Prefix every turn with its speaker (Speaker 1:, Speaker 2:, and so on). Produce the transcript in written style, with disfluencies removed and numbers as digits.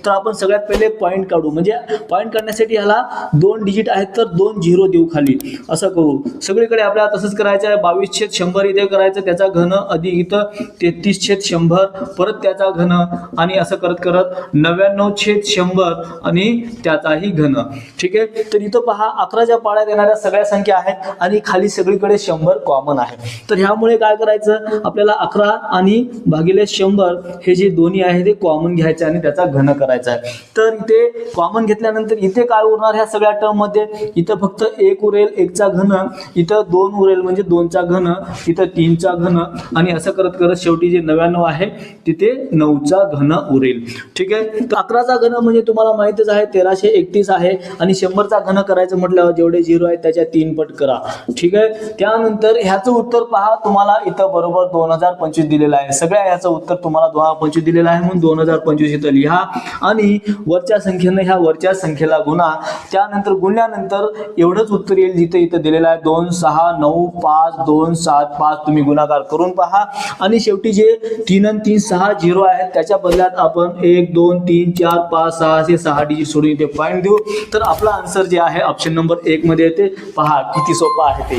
Speaker 1: तर आपण सगळ्यात पहिले पॉईंट काढू. म्हणजे पॉईंट काढण्यासाठी ह्याला 2 डिजिट आहेत तर 2 झिरो देऊ खाली, असं करू. सगळीकडे आपल्याला तसंच करायचं आहे. 22/100 इथे करायचं, त्याचा घन अधिक इथं 33/100 परत त्याचा घन आणि असं करत करत 99/100 आणि त्याचाही घन. ठीक आहे. तर इथं पहा 11च्या पाड्यात येणाऱ्या सगळ्या संख्या आहेत आणि खाली सगळीकडे 100 कॉमन आहे. तर ह्यामुळे काय करायचं, आपल्याला 11 आणि भागिले 100 हे जे दोन्ही आहे ते कॉमन घ्यायचं आणि त्याचा घन करायचा आहे. तर इथे कॉमन घेतल्यानंतर इथे काय उरणार ह्या सगळ्या टर्म मध्ये, इथं फक्त 1 उरेल, 1चा घन, इथं 2 उरेल म्हणजे 2चा घन, इथं 3चा घन आणि असं करत करत शेवटी जे 99 आहे तिथे 9चा घन उरेल. ठीक आहे. तर 11चा घन म्हणजे तुम्हाला माहितच आहे 1331 आहे आणि 100चा घन करायचं म्हटल्यावर जेवढे झिरो आहेत त्याच्या 3 पट करा. ठीक आहे. त्यानंतर ह्याचं उत्तर पहा, तुम्हाला इथं बरोबर 2025 दिलेलं आहे. सगळ्या ह्याचं उत्तर तुम्हाला 2025 दिलेलं आहे म्हणून 2025 इथं लिहा आणि वरच्या संख्येनं ह्या वरच्या संख्येला गुणा. त्यानंतर गुणल्यानंतर एवढंच उत्तर येईल जिथे इथं दिलेलं आहे 2 6 9 5 2 7 5. तुम्ही गुणाकार करून पहा आणि शेवटी जे 3 आणि 3 6 झिरो आहेत त्याच्या बदल्यात आपण 1 2 3 4 5 6 असे 6 डिजिट सोडून इथे पॉईंट देऊ. तर आपला आन्सर जे आहे ऑप्शन नंबर 1 मध्ये येते. पहा किती सोपं आहे ते.